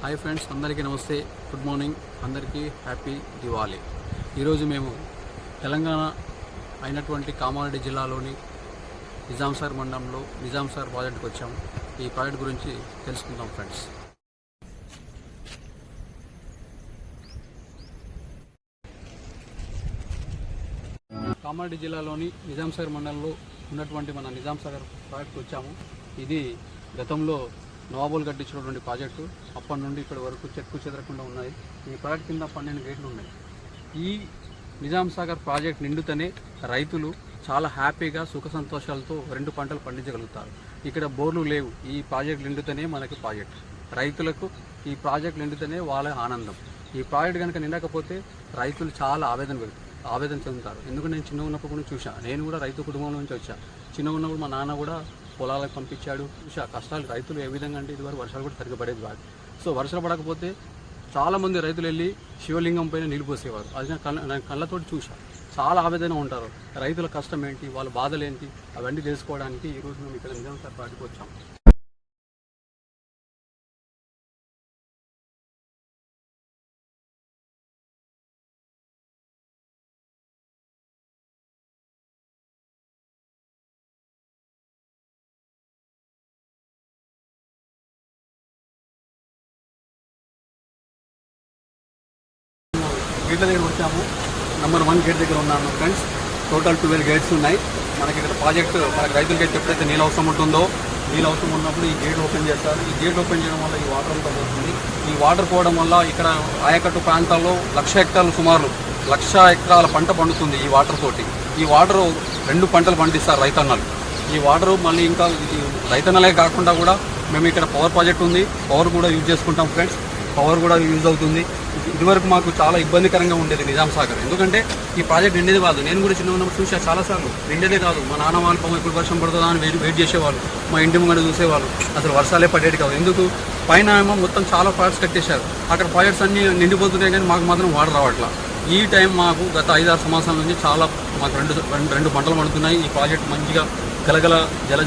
Hi friends, అందరికీ నమస్తే, good morning, అందరికీ హ్యాపీ దివాళీ. ఈరోజు మేము తెలంగాణ అయినటువంటి కామారెడ్డి జిల్లాలోని నిజాంసాగర్ మండలంలో నిజాంసాగర్ ప్రాజెక్టుకి వచ్చాము. ఈ ప్రాజెక్ట్ గురించి తెలుసుకుందాం ఫ్రెండ్స్. కామారెడ్డి జిల్లాలోని నిజాంసాగర్ మండలంలో ఉన్నటువంటి మన నిజాంసాగర్ ప్రాజెక్టుకి వచ్చాము. ఇది గతంలో నవాబులు కట్టించినటువంటి ప్రాజెక్టు. అప్పటి నుండి ఇప్పటి వరకు చెక్కు చెదరకుండా ఉన్నాయి. ఈ ప్రాజెక్ట్ కింద 12 గేట్లు ఉన్నాయి. ఈ నిజాంసాగర్ ప్రాజెక్ట్ నిండుతనే రైతులు చాలా హ్యాపీగా సుఖ సంతోషాలతో 2 పంటలు పండించగలుగుతారు. ఇక్కడ బోర్లు లేవు. ఈ ప్రాజెక్ట్ నిండుతనే మనకి ప్రాజెక్ట్, రైతులకు ఈ ప్రాజెక్ట్ నిండుతనే వాళ్ళ ఆనందం. ఈ ప్రాజెక్ట్ కనుక నిండకపోతే రైతులు చాలా ఆవేదన చెందుతారు. ఎందుకంటే నేను చిన్న ఉన్నప్పుడు కూడా చూశాను. నేను కూడా రైతు కుటుంబం నుంచి వచ్చాను. చిన్న ఉన్నప్పుడు మా నాన్న కూడా పొలాలకు పంపించాడు. చూసా కష్టాలు రైతులు ఏ విధంగా అంటే ఇదివరకు వర్షాలు కూడా సరిగ్గా పడేది కాదు. సో వర్షాలు పడకపోతే చాలామంది రైతులు వెళ్ళి శివలింగం పైన నీళ్ళు పోసేవారు. అది నేను కళ్ళతోటి చూసా. చాలా ఆవేదన ఉంటారు. రైతుల కష్టం ఏంటి, వాళ్ళ బాధలు ఏంటి, అవన్నీ తెలుసుకోవడానికి ఈరోజు మేము ఇక్కడ నిజాంసాగర్ ప్రాజెక్టుకి వచ్చాము. గేట్ల దగ్గర వచ్చాము. నెంబర్ 1 గేట్ దగ్గర ఉన్నాము ఫ్రెండ్స్. టోటల్ 12 గేట్స్ ఉన్నాయి. మనకి ఇక్కడ ప్రాజెక్టు మనకి రైతులకి ఎప్పుడైతే నీళ్ళు అవసరం ఉంటుందో, నీళ్ళు అవసరం ఉన్నప్పుడు ఈ గేట్ ఓపెన్ చేస్తారు. ఈ గేట్ ఓపెన్ చేయడం వల్ల ఈ వాటర్ అంతా పోతుంది. ఈ వాటర్ పోవడం వల్ల ఇక్కడ ఆయకట్టు ప్రాంతాల్లో 1,00,000 హెక్టార్లు, సుమారు 1,00,000 ఎకరాల పంట పండుతుంది ఈ వాటర్ తోటి. ఈ వాటరు 2 పంటలు పండిస్తారు రైతన్నలు. ఈ వాటరు మళ్ళీ ఇంకా రైతన్నలే కాకుండా కూడా మేము ఇక్కడ పవర్ ప్రాజెక్ట్ ఉంది, పవర్ కూడా యూజ్ చేసుకుంటాం ఫ్రెండ్స్. పవర్ కూడా యూజ్ అవుతుంది. ఇదివరకు మాకు చాలా ఇబ్బందికరంగా ఉండేది నిజాంసాగర్. ఎందుకంటే ఈ ప్రాజెక్ట్ నిండేది కాదు. నేను కూడా చిన్న ఉన్నప్పుడు చూసా చాలాసార్లు. నిండేదే కాదు. మా నాన్న వాళ్ళ పాపం ఎప్పుడు వర్షం పడుతుందా అని వెయిట్ చేసేవాళ్ళు. మా ఇంటి ముంగడ చూసేవాళ్ళు. అసలు వర్షాలే పడేది కాదు. ఎందుకు పైన ఏమో మొత్తం చాలా ప్రాజెక్ట్స్ కట్టేశారు. అక్కడ ప్రాజెక్ట్స్ అన్నీ నిండిపోతున్నాయి, కానీ మాకు మాత్రం వాటర్ రావట్లా. ఈ టైం మాకు గత 5-6 సంవత్సరాల నుంచి చాలా మాకు రెండు పంటలు పడుతున్నాయి. ఈ ప్రాజెక్ట్ మంచిగా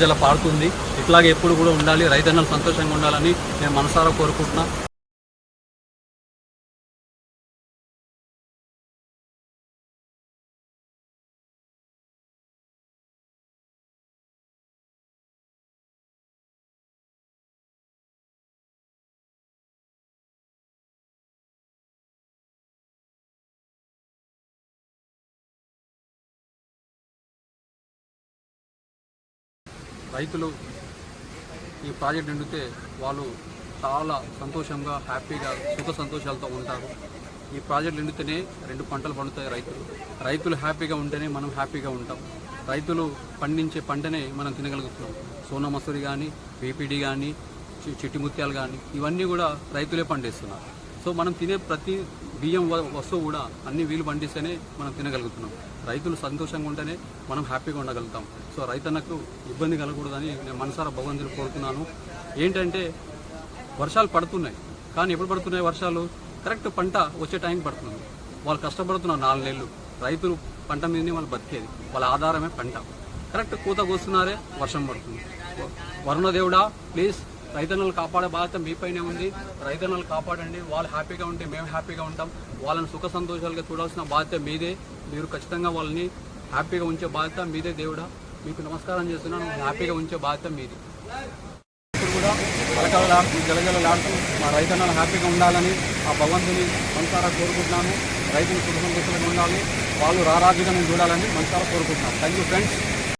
జల పారుతుంది. ఇట్లాగే ఎప్పుడు కూడా ఉండాలి, రైతన్నలు సంతోషంగా ఉండాలని నేను మనసారా కోరుకుంటున్నా. రైతులు ఈ ప్రాజెక్ట్ నిండితే వాళ్ళు చాలా సంతోషంగా, హ్యాపీగా, సుఖ సంతోషాలతో ఉంటారు. ఈ ప్రాజెక్ట్ నిండితేనే 2 పంటలు పండుతాయి. రైతులు హ్యాపీగా ఉంటేనే మనం హ్యాపీగా ఉంటాం. రైతులు పండించే పంటనే మనం తినగలుగుతున్నాం. సోనా మసూరి కానీ, పీపీడీ కానీ, చిట్టి ముత్యాలు కానీ, ఇవన్నీ కూడా రైతులే పండిస్తున్నారు. సో మనం తినే ప్రతి బియ్యం వస్తువు కూడా అన్ని వీళ్ళు పండిస్తేనే మనం తినగలుగుతున్నాం. రైతులు సంతోషంగా ఉంటేనే మనం హ్యాపీగా ఉండగలుగుతాం. సో రైతన్నకు ఇబ్బంది కలగకూడదని నేను మనసారా భగవంతుని కోరుతున్నాను. ఏంటంటే వర్షాలు పడుతున్నాయి, కానీ ఎప్పుడు పడుతున్నాయి వర్షాలు? కరెక్ట్ పంట వచ్చే టైంకి పడుతుంది. వాళ్ళు కష్టపడుతున్నారు 4 నెలలు. రైతులు పంట మీదనే వాళ్ళు బతికేది, వాళ్ళ ఆధారమే పంట. కరెక్ట్ పూత కోస్తున్నారే వర్షం పడుతుంది. వరుణదేవుడా, ప్లీజ్ రైతన్నలు కాపాడే బాధ్యత మీపైనే ఉంది. రైతన్నలు కాపాడండి. వాళ్ళు హ్యాపీగా ఉంటే మేము హ్యాపీగా ఉంటాం. వాళ్ళని సుఖ సంతోషాలుగా చూడాల్సిన బాధ్యత మీదే. మీరు ఖచ్చితంగా వాళ్ళని హ్యాపీగా ఉంచే బాధ్యత మీదే. దేవుడా, మీకు నమస్కారం చేస్తున్నాను. హ్యాపీగా ఉంచే బాధ్యత మీది. ఇప్పుడు కూడా కలకలలాడుతూ జలజలలాడుతూ మా రైతన్నలు హ్యాపీగా ఉండాలని ఆ భగవంతుని మనసారా కోరుకుంటున్నాను. రైతులు సుఖ సంతోషాలుగా ఉండాలి, వాళ్ళు రారాజుగా నేను చూడాలని మనసారా కోరుకుంటున్నాను. Thank you friends.